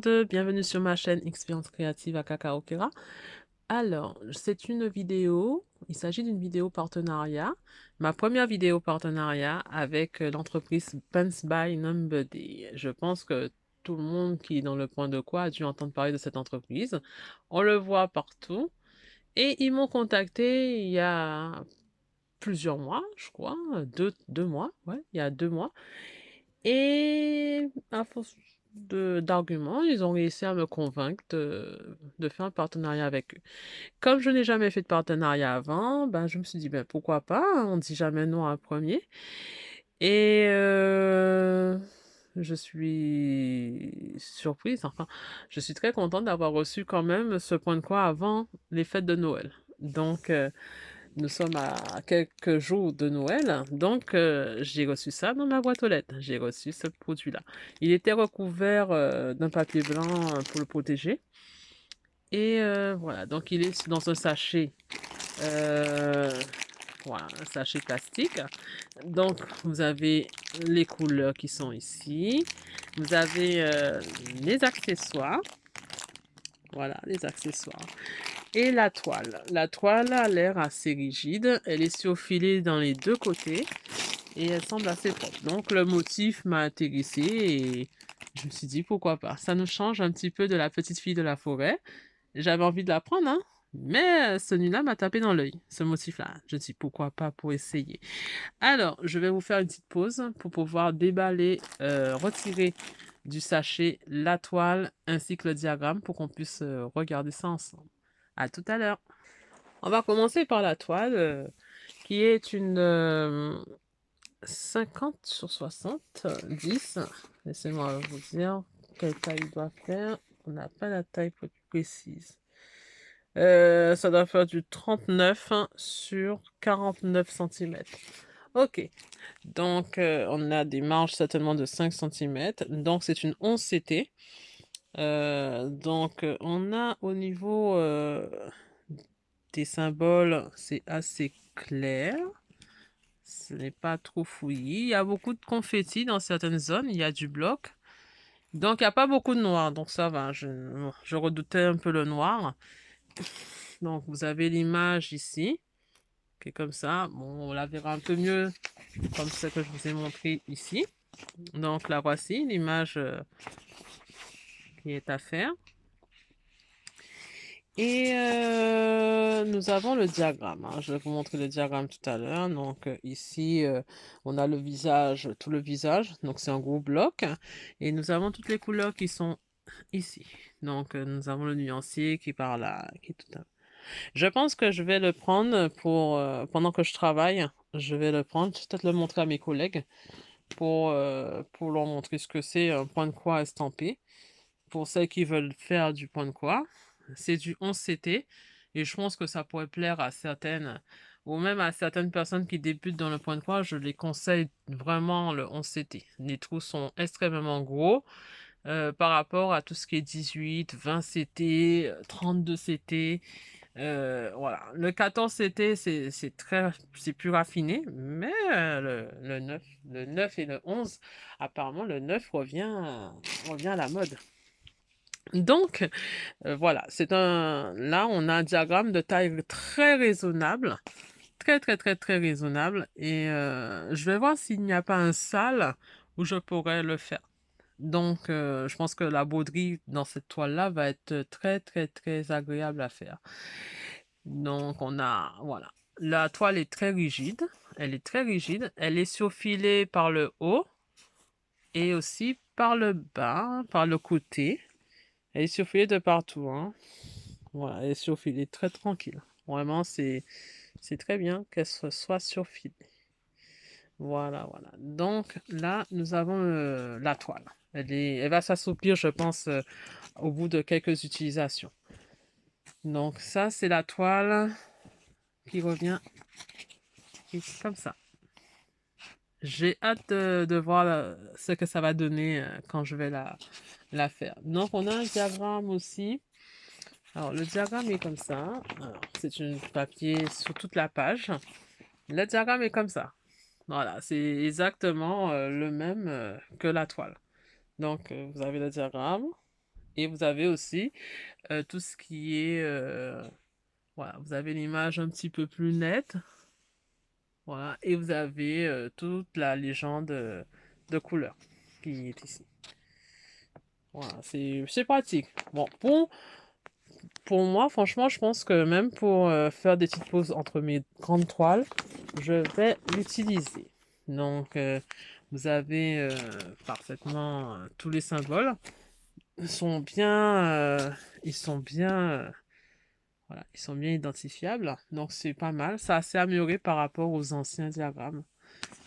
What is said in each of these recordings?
monde, bienvenue sur ma chaîne Expérience créative à Kakaokera. Alors, c'est une vidéo, il s'agit d'une vidéo partenariat, ma première vidéo partenariat avec l'entreprise Pants by Number Day. Je pense que tout le monde qui est dans le point de quoi a dû entendre parler de cette entreprise. On le voit partout et ils m'ont contacté il y a plusieurs mois, je crois, deux mois, ouais, il y a 2 mois. Et à force d'arguments, ils ont réussi à me convaincre de faire un partenariat avec eux. Comme je n'ai jamais fait de partenariat avant, ben, je me suis dit, ben, pourquoi pas, hein, on ne dit jamais non à un premier. Et je suis surprise, enfin, je suis très contente d'avoir reçu quand même ce point de quoi avant les fêtes de Noël. Donc, nous sommes à quelques jours de Noël, donc j'ai reçu ça dans ma boîte aux lettres. J'ai reçu ce produit-là. Il était recouvert d'un papier blanc pour le protéger. Et voilà, donc il est dans un sachet, euh, voilà, un sachet plastique. Donc vous avez les couleurs qui sont ici. Vous avez les accessoires. Voilà, les accessoires. Et la toile. La toile a l'air assez rigide. Elle est surfilée dans les deux côtés et elle semble assez propre. Donc le motif m'a intéressé et je me suis dit pourquoi pas. Ça nous change un petit peu de la petite fille de la forêt. J'avais envie de la prendre, hein. Mais celui-là m'a tapé dans l'œil, ce motif-là. Je me suis dit pourquoi pas pour essayer. Alors, je vais vous faire une petite pause pour pouvoir déballer, retirer du sachet la toile ainsi que le diagramme pour qu'on puisse regarder ça ensemble. À tout à l'heure. On va commencer par la toile qui est une 50 sur 60, 10. Laissez-moi vous dire quelle taille il doit faire. On n'a pas la taille précise. Ça doit faire du 39 sur 49 cm. Ok, donc on a des marges certainement de 5 cm. Donc c'est une 11 CT. Donc on a au niveau des symboles, c'est assez clair. Ce n'est pas trop fouillis. Il y a beaucoup de confettis dans certaines zones. Il y a du bloc. Donc, il n'y a pas beaucoup de noir. Donc, ça va. Je redoutais un peu le noir. Donc, vous avez l'image ici, qui est comme ça. Bon, on la verra un peu mieux comme ce que je vous ai montré ici. Donc, la voici, l'image qui est à faire. Et nous avons le diagramme, hein. Je vais vous montrer le diagramme tout à l'heure. Donc ici, on a le visage, tout le visage. Donc c'est un gros bloc. Et nous avons toutes les couleurs qui sont ici. Donc nous avons le nuancier qui est par là, qui est tout à... Je pense que je vais le prendre pour, pendant que je travaille, je vais le prendre, je vais peut-être le montrer à mes collègues pour leur montrer ce que c'est un point de croix estampé. Pour celles qui veulent faire du point de croix. C'est du 11 CT et je pense que ça pourrait plaire à certaines ou même à certaines personnes qui débutent dans le point de croix. Je les conseille vraiment le 11 CT. Les trous sont extrêmement gros par rapport à tout ce qui est 18, 20 CT, 32 CT. Voilà. Le 14 CT, c'est plus raffiné, mais le 9 et le 11, apparemment le 9 revient à la mode. Donc, voilà, là, on a un diagramme de taille très raisonnable, très, très, très, très raisonnable. Et je vais voir s'il n'y a pas un salle où je pourrais le faire. Donc, je pense que la broderie dans cette toile-là va être très, très, très agréable à faire. Donc, voilà. La toile est très rigide. Elle est très rigide. Elle est surfilée par le haut et aussi par le bas, par le côté. Elle est surfilée de partout, hein. Voilà, elle est surfilée très tranquille. Vraiment, c'est très bien qu'elle soit surfilée. Voilà, voilà. Donc là, nous avons la toile. Elle va s'assouplir, je pense, au bout de quelques utilisations. Donc ça, c'est la toile qui revient comme ça. J'ai hâte de voir ce que ça va donner quand je vais la faire. Donc on a un diagramme aussi. Alors, le diagramme est comme ça. C'est un papier sur toute la page. Le diagramme est comme ça. Voilà, c'est exactement le même que la toile. Donc, vous avez le diagramme Et vous avez aussi tout ce qui est... voilà, vous avez l'image un petit peu plus nette. Voilà, et vous avez toute la légende de couleur qui est ici. Voilà, c'est pratique. Bon, pour moi, franchement, je pense que même pour faire des petites pauses entre mes grandes toiles, je vais l'utiliser. Donc, vous avez parfaitement tous les symboles. Ils sont bien, ils sont bien, voilà, ils sont bien identifiables. Donc, c'est pas mal. Ça a assez amélioré par rapport aux anciens diagrammes,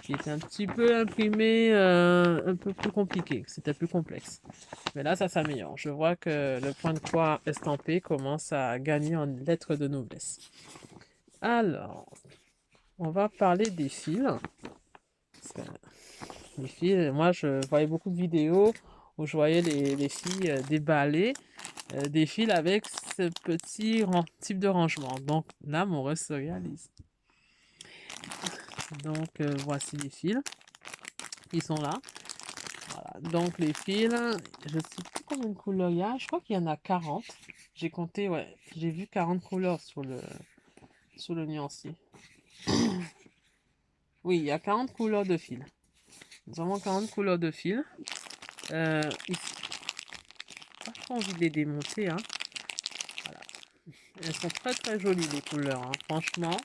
qui étaient un petit peu imprimés, un peu plus compliqués. C'était plus complexe. Mais là, ça s'améliore. Je vois que le point de croix estampé commence à gagner en lettres de noblesse. Alors, on va parler des fils. Parce que les fils, moi, je voyais beaucoup de vidéos où je voyais les filles déballer des fils avec ce petit type de rangement. Donc là, mon rêve se réalise. Donc, voici les fils. Ils sont là. Voilà. Donc, les fils, je ne sais plus combien de couleurs il y a. Je crois qu'il y en a 40. J'ai compté, ouais. J'ai vu 40 couleurs sur le nuancier. Oui, il y a 40 couleurs de fils. Nous avons 40 couleurs de fils. Ici, j'ai pas envie de les démonter, hein. Voilà. Elles sont très très jolies les couleurs, hein. Franchement,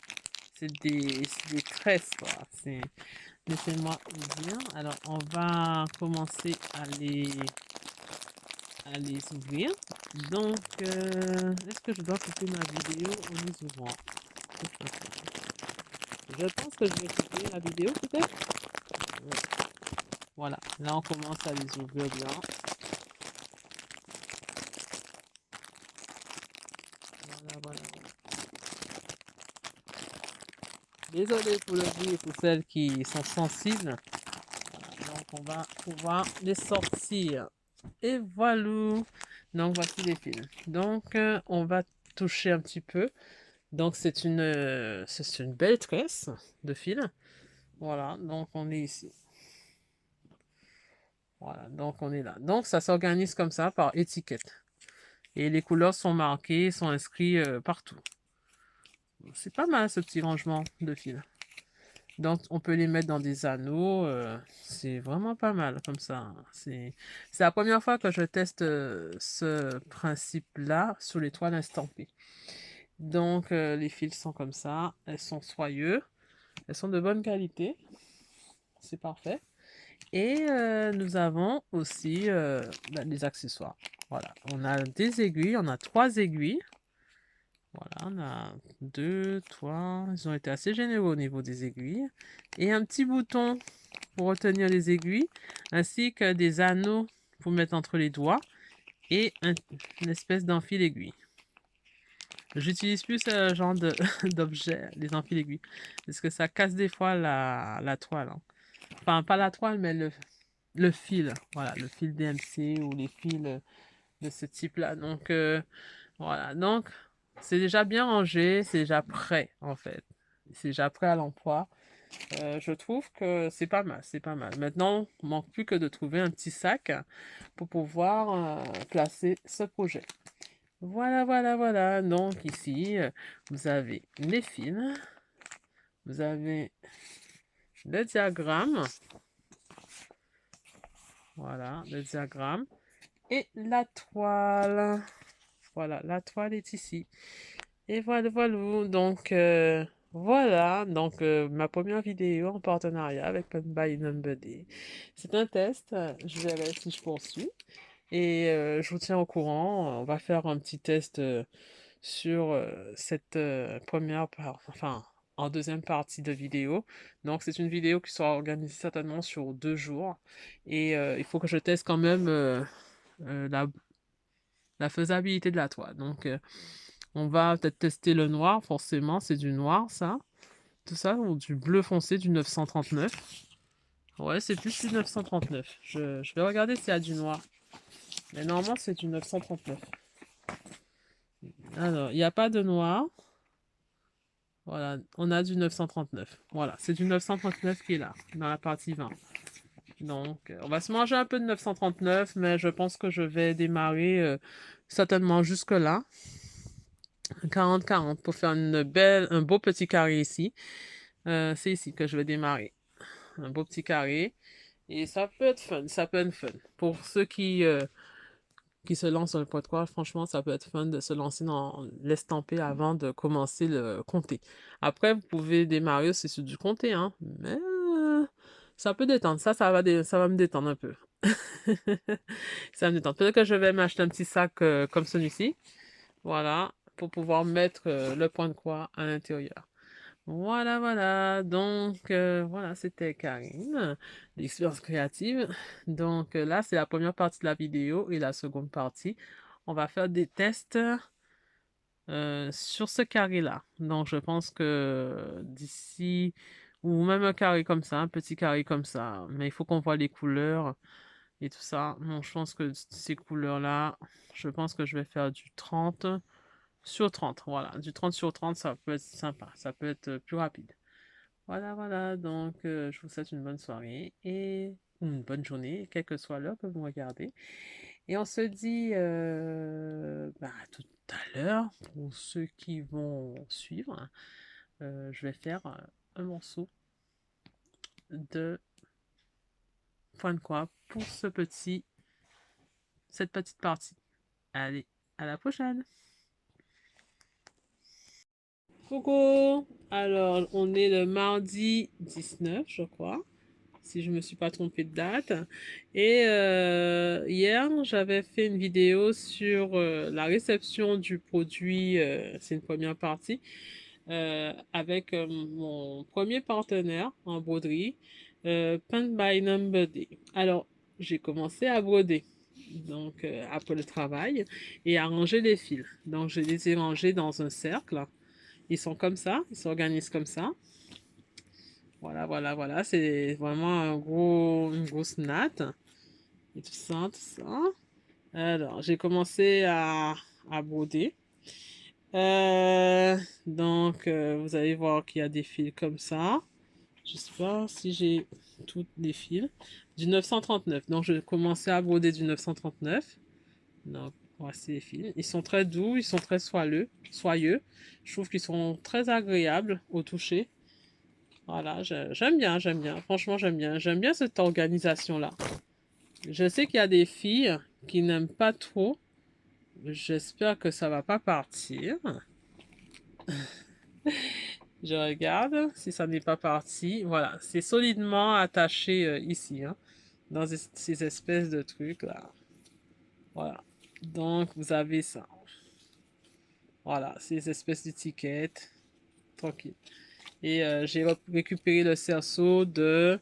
c'est des tresses, quoi. Laissez-moi dire. Alors, on va commencer à les ouvrir. Donc, est-ce que je dois couper ma vidéo en les ouvrant? Je pense que je vais couper la vidéo, peut-être. Voilà, là on commence à les ouvrir bien. Voilà, voilà, voilà. Désolé pour le bruit et pour celles qui sont sensibles. Voilà, donc on va pouvoir les sortir. Et voilà. Donc voici les fils. Donc on va toucher un petit peu. Donc c'est une belle tresse de fils. Voilà, donc on est ici. Voilà, donc on est là. Donc ça s'organise comme ça par étiquette. Et les couleurs sont marquées, sont inscrites partout. C'est pas mal ce petit rangement de fils. Donc on peut les mettre dans des anneaux. C'est vraiment pas mal comme ça. C'est la première fois que je teste ce principe-là sur les toiles estampées. Donc les fils sont comme ça. Elles sont soyeuses. Elles sont de bonne qualité. C'est parfait. Et nous avons aussi les accessoires. Voilà, on a des aiguilles, on a 3 aiguilles. Voilà, on a 2, 3. Ils ont été assez généreux au niveau des aiguilles. Et un petit bouton pour retenir les aiguilles, ainsi que des anneaux pour mettre entre les doigts et une espèce d'enfil aiguille. J'utilise plus ce genre d'objet, les enfils aiguilles, parce que ça casse des fois la toile, hein. Enfin, pas la toile, mais le fil. Voilà, le fil DMC ou les fils de ce type-là. Donc, voilà. Donc, c'est déjà bien rangé, c'est déjà prêt, en fait. C'est déjà prêt à l'emploi. Je trouve que c'est pas mal, c'est pas mal. Maintenant, il manque plus que de trouver un petit sac pour pouvoir placer ce projet. Voilà, voilà, voilà. Donc ici, vous avez les fils, vous avez le diagramme, voilà, le diagramme, et la toile. Voilà, la toile est ici. Et voilà, voilà. Donc, voilà. Donc, ma première vidéo en partenariat avec Pen by Number Day. C'est un test. Je verrai si je poursuis. Et je vous tiens au courant. On va faire un petit test sur cette première enfin, en deuxième partie de vidéo. Donc, c'est une vidéo qui sera organisée certainement sur 2 jours. Et il faut que je teste quand même la faisabilité de la toile. Donc, on va peut-être tester le noir, forcément, c'est du noir, ça. Tout ça, ou du bleu foncé, du 939. Ouais, c'est plus du 939. Je vais regarder s'il y a du noir. Mais normalement, c'est du 939. Alors, il n'y a pas de noir. Voilà, on a du 939. Voilà, c'est du 939 qui est là, dans la partie 20. Donc, on va se manger un peu de 939, mais je pense que je vais démarrer certainement jusque-là. 40-40 pour faire un beau petit carré ici. C'est ici que je vais démarrer. Un beau petit carré. Et ça peut être fun, ça peut être fun. Pour ceux qui se lancent dans le pot de quoi, franchement, ça peut être fun de se lancer dans l'estampé avant de commencer le comté. Après, vous pouvez démarrer aussi sur du comté, hein, mais ça peut détendre. Ça va me détendre un peu. Ça va me détendre. Peut-être que je vais m'acheter un petit sac comme celui-ci. Voilà, pour pouvoir mettre le point de croix à l'intérieur. Voilà, voilà. Donc, voilà, c'était Karine, l'expérience créative. Donc, là, c'est la première partie de la vidéo et la seconde partie. On va faire des tests sur ce carré-là. Donc, je pense que d'ici, ou même un carré comme ça, un petit carré comme ça, mais il faut qu'on voit les couleurs et tout ça. Bon, je pense que ces couleurs-là, je pense que je vais faire du 30 sur 30. Voilà, du 30 sur 30, ça peut être sympa, ça peut être plus rapide. Voilà, voilà, donc je vous souhaite une bonne soirée et ou une bonne journée, quelle que soit l'heure que vous regardez. Et on se dit à tout à l'heure pour ceux qui vont suivre. Je vais faire un morceau de point de croix pour cette petite partie. Allez, à la prochaine! Coucou! Alors, on est le mardi 19, je crois, si je me suis pas trompée de date. Et hier, j'avais fait une vidéo sur la réception du produit, c'est une première partie, avec mon premier partenaire en broderie, Paint by Number Day. Alors, j'ai commencé à broder. Donc, après le travail, et à ranger les fils. Donc, je les ai rangés dans un cercle. Ils sont comme ça, ils s'organisent comme ça. Voilà, voilà, voilà. C'est vraiment une grosse natte. Et tout ça, tout ça. Alors, j'ai commencé à broder. Donc, vous allez voir qu'il y a des fils comme ça. Je sais pas si j'ai tous les fils. Du 939. Donc, je commençais à broder du 939. Donc, voici les fils. Ils sont très doux, ils sont très soyeux. Je trouve qu'ils sont très agréables au toucher. Voilà, j'aime bien, j'aime bien. Franchement, j'aime bien. J'aime bien cette organisation-là. Je sais qu'il y a des filles qui n'aiment pas trop. J'espère que ça va pas partir. Je regarde si ça n'est pas parti. Voilà, c'est solidement attaché ici, hein, dans ces espèces de trucs là. Voilà. Donc, vous avez ça. Voilà, ces espèces d'étiquettes. Tranquille. Et j'ai récupéré le cerceau de,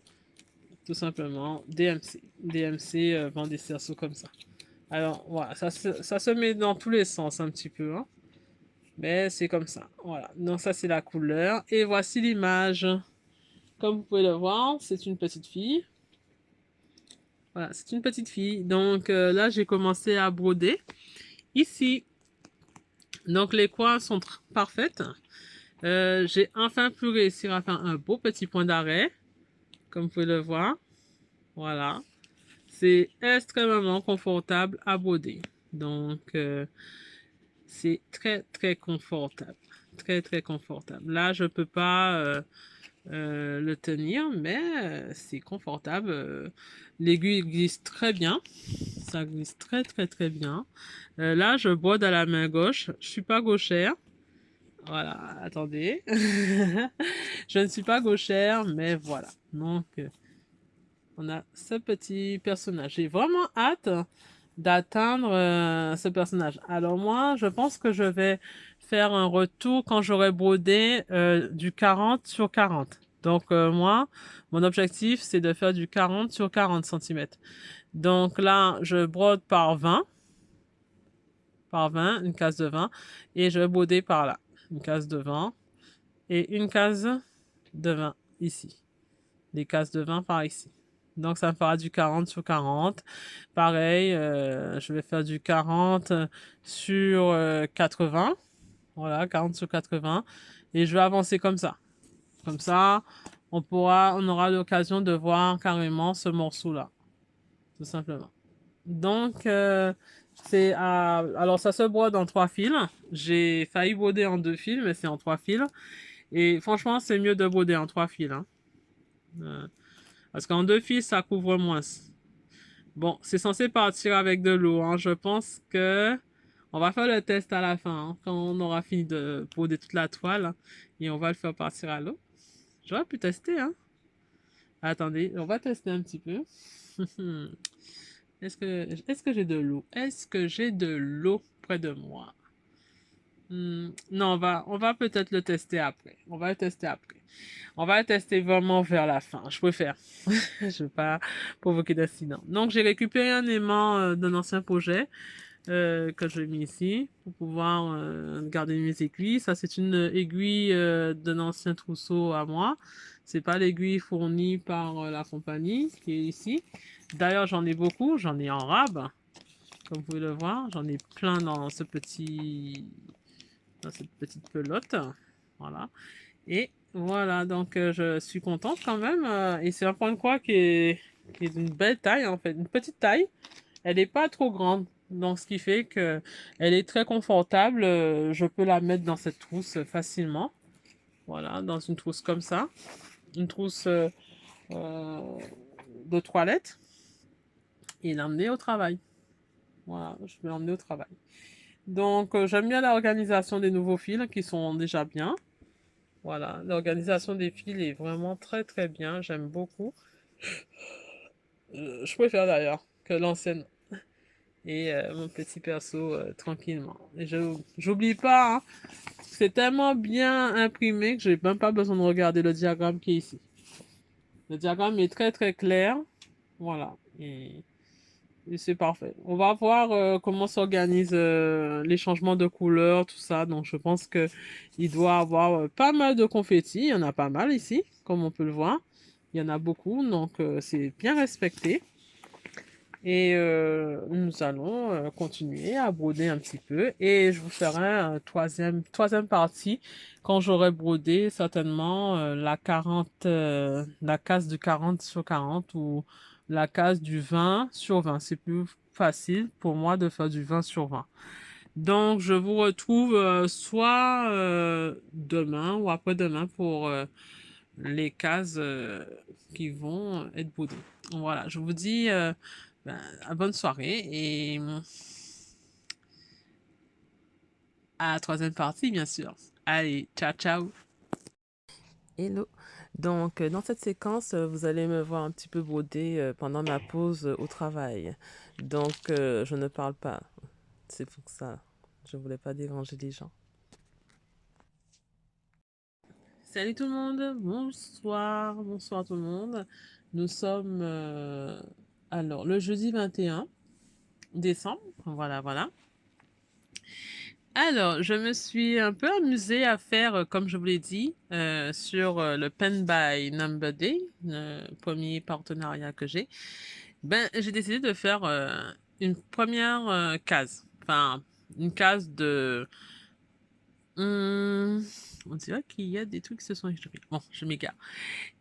tout simplement, DMC. DMC vend des cerceaux comme ça. Alors, voilà, ça se met dans tous les sens un petit peu, hein. Mais c'est comme ça. Voilà, donc ça c'est la couleur. Et voici l'image. Comme vous pouvez le voir, c'est une petite fille. Voilà, c'est une petite fille. Donc là, j'ai commencé à broder. Ici, donc les coins sont parfaites. J'ai enfin pu réussir à faire un beau petit point d'arrêt. Comme vous pouvez le voir. Voilà. C'est extrêmement confortable à broder. Donc, c'est très, très confortable. Très, très confortable. Là, je peux pas le tenir, mais c'est confortable. L'aiguille glisse très bien. Ça glisse très, très, très bien. Là, je brode à la main gauche. Je suis pas gauchère. Voilà, attendez. Je ne suis pas gauchère, mais voilà. Donc, on a ce petit personnage. J'ai vraiment hâte d'atteindre ce personnage. Alors moi, je pense que je vais faire un retour quand j'aurai brodé du 40 sur 40. Donc moi, mon objectif, c'est de faire du 40 sur 40 cm. Donc là, je brode par 20, une case de 20, et je vais broder par là, une case de 20, et une case de 20 ici. Des cases de 20 par ici. Donc, ça me fera du 40 sur 40. Pareil, je vais faire du 40 sur 80. Voilà, 40 sur 80. Et je vais avancer comme ça. Comme ça, on aura l'occasion de voir carrément ce morceau-là, tout simplement. Donc, alors ça se brode en 3 fils. J'ai failli broder en 2 fils, mais c'est en 3 fils. Et franchement, c'est mieux de broder en 3 fils, hein. Euh, Parce qu'en 2 fils, ça couvre moins. Bon, c'est censé partir avec de l'eau, hein. Je pense que on va faire le test à la fin, hein, quand on aura fini de broder toute la toile, hein, et on va le faire partir à l'eau. J'aurais pu tester, hein. Attendez, on va tester un petit peu. Est-ce que j'ai de l'eau? Est-ce que j'ai de l'eau près de moi? Non, on va peut-être le tester après. On va le tester après. On va le tester vraiment vers la fin. Je préfère. Je veux pas provoquer d'accident. Donc, j'ai récupéré un aimant d'un ancien projet que j'ai mis ici pour pouvoir garder mes aiguilles. Ça, c'est une aiguille d'un ancien trousseau à moi. C'est pas l'aiguille fournie par la compagnie qui est ici. D'ailleurs, j'en ai beaucoup. J'en ai en rab, comme vous pouvez le voir. J'en ai plein dans cette petite pelote. Voilà. Et voilà, donc je suis contente quand même. Et c'est un point de croix qui est d'une belle taille, en fait, une petite taille. Elle n'est pas trop grande. Donc, ce qui fait que elle est très confortable. Je peux la mettre dans cette trousse facilement. Voilà, dans une trousse comme ça. Une trousse euh, de toilette. Et l'emmener au travail. Voilà, je vais l'emmener au travail. Donc, j'aime bien l'organisation des nouveaux fils qui sont déjà bien. Voilà, l'organisation des fils est vraiment très très bien. J'aime beaucoup. Je préfère d'ailleurs que l'ancienne. Et mon petit perso tranquillement. Et j'oublie pas, hein, c'est tellement bien imprimé que j'ai même pas besoin de regarder le diagramme qui est ici. Le diagramme est très très clair. Voilà. Et c'est parfait. On va voir comment s'organisent les changements de couleur, tout ça. Donc je pense que il doit avoir pas mal de confettis. Il y en a pas mal ici, comme on peut le voir. Il y en a beaucoup, donc c'est bien respecté. Et nous allons continuer à broder un petit peu. Et je vous ferai un troisième partie quand j'aurai brodé certainement la case du 40/40 ou la case du 20/20. C'est plus facile pour moi de faire du 20/20. Donc, je vous retrouve soit demain ou après-demain pour les cases qui vont être brodées. Voilà, je vous dis bonne soirée et à la troisième partie, bien sûr. Allez, ciao, ciao. Hello. Donc, dans cette séquence, vous allez me voir un petit peu broder pendant ma pause au travail. Donc, je ne parle pas. C'est pour ça. Je voulais pas déranger les gens. Salut tout le monde, bonsoir tout le monde. Nous sommes alors le jeudi 21 décembre, voilà. Alors, je me suis un peu amusée à faire, comme je vous l'ai dit, sur le Pen by Number Day, le premier partenariat que j'ai. Ben, j'ai décidé de faire une première case, enfin une case de on dirait qu'il y a des trucs qui se sont écrits. Bon, je m'égare.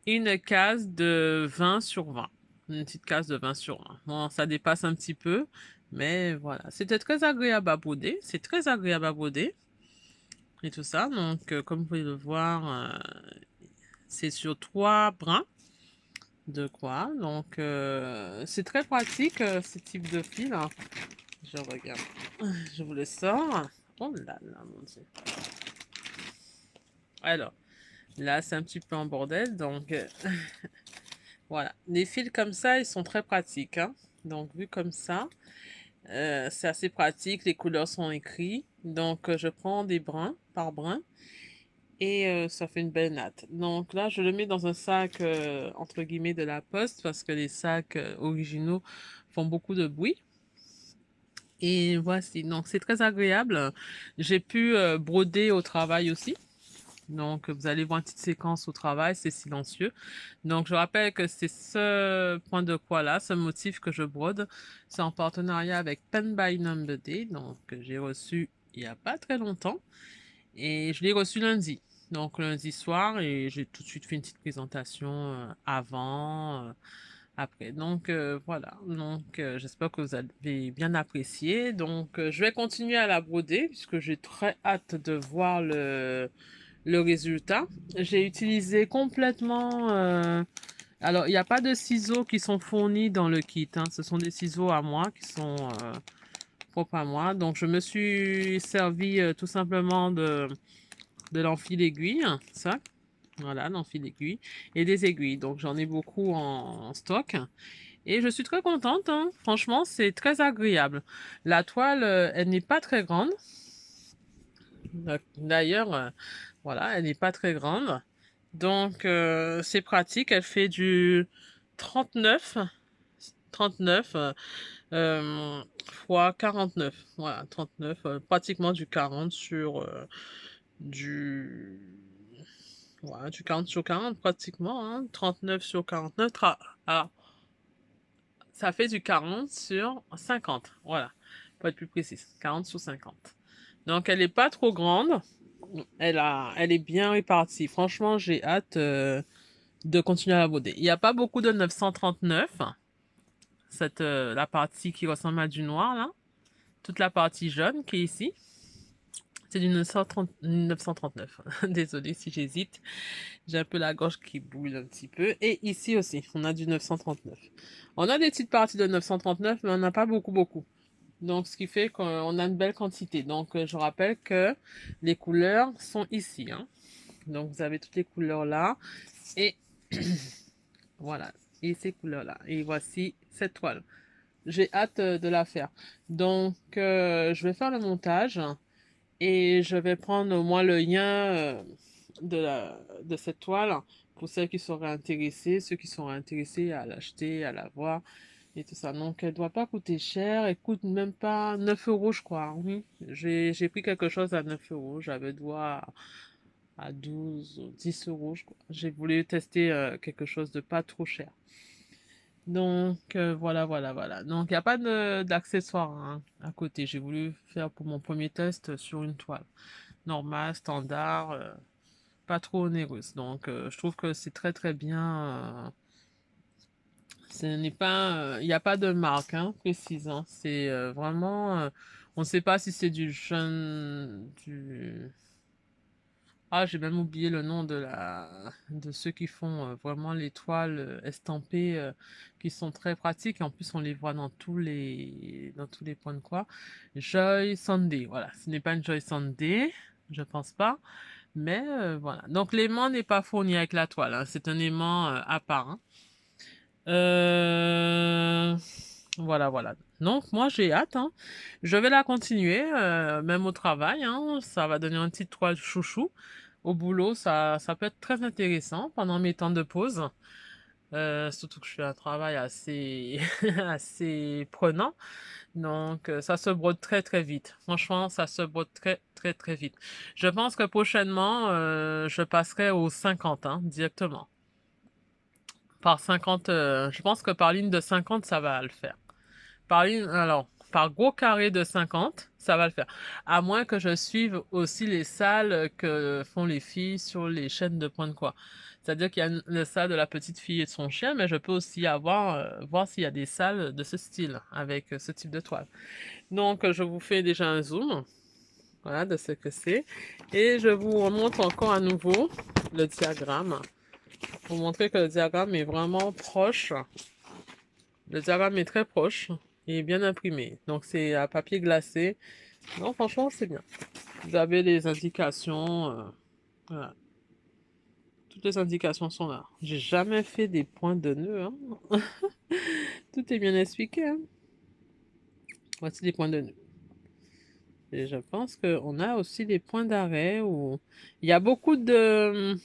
Une case de 20/20. Une petite case de 20/20. Bon, ça dépasse un petit peu, mais voilà. C'était très agréable à broder. C'est très agréable à broder. Et tout ça. Donc, comme vous pouvez le voir, c'est sur 3 brins de quoi. Donc, c'est très pratique, ce type de fil. Je regarde. Je vous le sors. Oh là là, mon Dieu. Alors, là, c'est un petit peu en bordel, donc voilà. Les fils comme ça, ils sont très pratiques, hein. Donc, vu comme ça, c'est assez pratique. Les couleurs sont écrites. Donc, je prends des brins par brin et ça fait une belle natte. Donc là, je le mets dans un sac, entre guillemets, de la poste parce que les sacs originaux font beaucoup de bruit. Et voici. Donc, c'est très agréable. J'ai pu broder au travail aussi. Donc, vous allez voir une petite séquence au travail, c'est silencieux. Donc, je rappelle que c'est ce point de croix-là, ce motif que je brode. C'est en partenariat avec Pen by Number Day. Donc, j'ai reçu il n'y a pas très longtemps. Et je l'ai reçu lundi. donc lundi soir, et j'ai tout de suite fait une petite présentation avant, après. Donc voilà, donc j'espère que vous avez bien apprécié. Donc je vais continuer à la broder puisque j'ai très hâte de voir le résultat. J'ai utilisé complètement... alors, il n'y a pas de ciseaux qui sont fournis dans le kit, hein. Ce sont des ciseaux à moi qui sont propres à moi. Donc, je me suis servi tout simplement de l'enfil aiguille, ça. Voilà, l'enfil aiguille. Et des aiguilles. Donc, j'en ai beaucoup en stock. Et je suis très contente, hein. Franchement, c'est très agréable. La toile, elle n'est pas très grande. D'ailleurs, voilà, elle n'est pas très grande. Donc, c'est pratique. Elle fait du 39, 39 fois 49. Voilà, 39, pratiquement du 40 sur du... Voilà, du 40 sur 40 pratiquement. Hein, 39 sur 49. Alors, ça fait du 40 sur 50. Voilà, pour être plus précise. 40 sur 50. Donc, elle n'est pas trop grande. Elle est bien répartie. Franchement, j'ai hâte de continuer à la broder. Il n'y a pas beaucoup de 939. La partie qui ressemble à du noir, là. Toute la partie jaune qui est ici. C'est du 939. Désolée si j'hésite. J'ai un peu la gorge qui boule un petit peu. Et ici aussi, on a du 939. On a des petites parties de 939, mais on n'a pas beaucoup, beaucoup. Donc, ce qui fait qu'on a une belle quantité. Donc, je rappelle que les couleurs sont ici. Hein. Donc, vous avez toutes les couleurs là. Et voilà. Et ces couleurs-là. Et voici cette toile. J'ai hâte de la faire. Donc, je vais faire le montage et je vais prendre au moins le lien de cette toile pour celles qui seraient intéressées, ceux qui seraient intéressés à l'acheter, à la voir et tout ça. Donc, elle doit pas coûter cher. Elle coûte même pas 9 euros, je crois. Oui, j'ai pris quelque chose à 9 euros. J'avais droit à 12 ou 10 euros, je crois. J'ai voulu tester quelque chose de pas trop cher. Donc, voilà, voilà, voilà. Donc, il n'y a pas d'accessoires hein, à côté. J'ai voulu faire pour mon premier test sur une toile. Normale, standard, pas trop onéreuse. Donc, je trouve que c'est très, très bien. Ce n'est pas... Il n'y a pas de marque hein, précise. Hein. C'est vraiment... on ne sait pas si c'est du jeune... Ah, j'ai même oublié le nom de ceux qui font vraiment les toiles estampées qui sont très pratiques. Et en plus, on les voit dans tous les points de quoi. Joy Sunday. Voilà, ce n'est pas une Joy Sunday, je pense pas. Mais voilà. Donc, l'aimant n'est pas fourni avec la toile. Hein. C'est un aimant à part. Hein. Euh, Voilà, voilà. Donc, moi, j'ai hâte. Hein. Je vais la continuer, même au travail. Hein. Ça va donner une petite toile chouchou. Au boulot, ça peut être très intéressant pendant mes temps de pause. Surtout que je fais un travail assez, assez prenant. Donc, ça se brode très, très vite. Franchement, ça se brode très, très, très vite. Je pense que prochainement, je passerai aux 50, hein, directement. Par 50, je pense que par ligne de 50, ça va le faire. Par gros carré de 50, ça va le faire. À moins que je suive aussi les salles que font les filles sur les chaînes de Pointe quoi. C'est-à-dire qu'il y a le salle de la petite fille et de son chien, mais je peux aussi voir s'il y a des salles de ce style, avec ce type de toile. Donc, je vous fais déjà un zoom, voilà, de ce que c'est. Et je vous remontre encore à nouveau le diagramme, pour montrer que le diagramme est vraiment proche. Le diagramme est très proche et bien imprimé. Donc, c'est à papier glacé. Non, franchement, c'est bien. Vous avez les indications. Voilà. Toutes les indications sont là. J'ai jamais fait des points de nœud. Hein. Tout est bien expliqué. Hein. Voici les points de nœud. Et je pense qu'on a aussi des points d'arrêt. Il y a beaucoup de...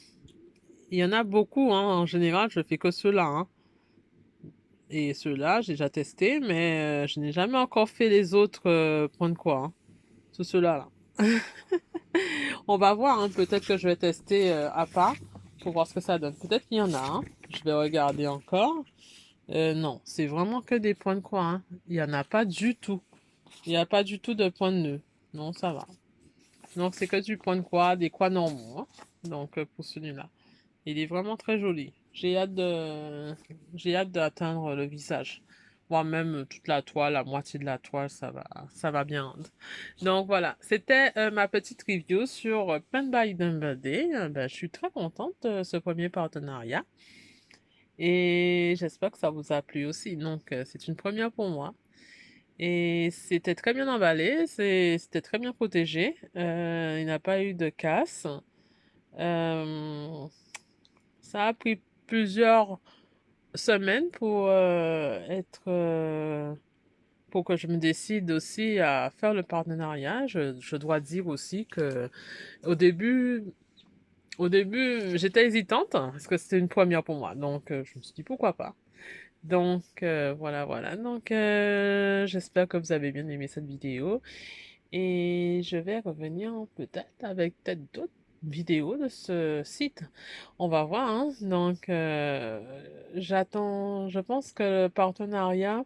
Il y en a beaucoup. Hein. En général, je fais que ceux-là. Hein. Et ceux-là, j'ai déjà testé, mais je n'ai jamais encore fait les autres points de quoi. Hein. Tout cela là. On va voir, hein. Peut-être que je vais tester à part pour voir ce que ça donne. Peut-être qu'il y en a. Hein. Je vais regarder encore. Non, c'est vraiment que des points de croix. Hein. Il n'y en a pas du tout. Il n'y a pas du tout de points de nœud. Non, ça va. Donc, c'est que du point de croix, des croix normaux. Hein. Donc, pour celui-là. Il est vraiment très joli. J'ai hâte d'atteindre le visage. Moi-même, toute la toile, la moitié de la toile, ça va bien rendre. Donc voilà, c'était ma petite review sur Paint by Dumble. Ben, je suis très contente de ce premier partenariat et j'espère que ça vous a plu aussi. Donc c'est une première pour moi et c'était très bien emballé, c'était très bien protégé. Il n'a pas eu de casse. Euh, Ça a pris plusieurs semaines pour que je me décide aussi à faire le partenariat. Je dois dire aussi que au début, au début, j'étais hésitante parce que c'était une première pour moi. Donc, je me suis dit pourquoi pas. Donc, voilà. Donc, j'espère que vous avez bien aimé cette vidéo. Et je vais revenir peut-être avec peut-être d'autres vidéos de ce site. On va voir, hein. Donc, je pense que le partenariat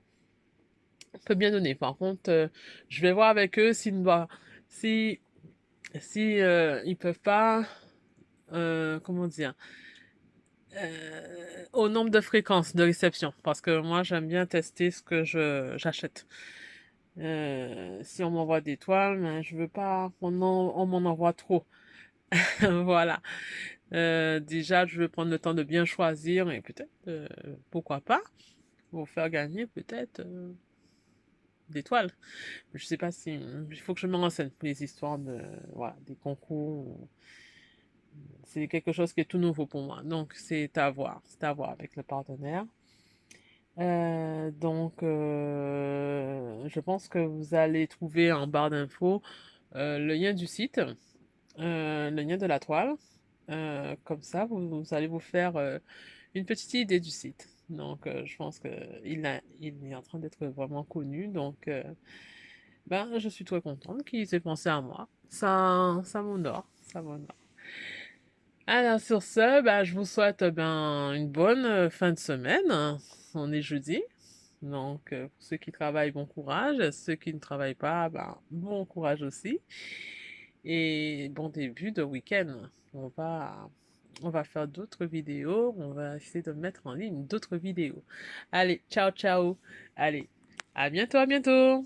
peut bien donner. Par contre, je vais voir avec eux si, si ils peuvent pas, comment dire, au nombre de fréquences de réception. Parce que moi, j'aime bien tester ce que j'achète. Si on m'envoie des toiles, mais je veux pas on m'en envoie trop. Voilà. Déjà, je veux prendre le temps de bien choisir et peut-être, pourquoi pas, vous faire gagner peut-être des toiles. Je sais pas si, il faut que je me renseigne pour les histoires de, voilà, des concours. C'est quelque chose qui est tout nouveau pour moi. Donc, c'est à voir avec le partenaire. Je pense que vous allez trouver en barre d'infos le lien du site, le lien de la toile. Comme ça, vous allez vous faire une petite idée du site. Donc, je pense il est en train d'être vraiment connu. Donc, ben, je suis très contente qu'ils aient pensé à moi. Ça m'honore, ça m'honore. Alors, sur ce, ben, je vous souhaite ben, une bonne fin de semaine. On est jeudi. Donc, pour ceux qui travaillent, bon courage. Ceux qui ne travaillent pas, ben, bon courage aussi. Et bon début de week-end. On va faire d'autres vidéos. On va essayer de mettre en ligne d'autres vidéos. Allez, ciao, ciao. Allez, à bientôt, à bientôt.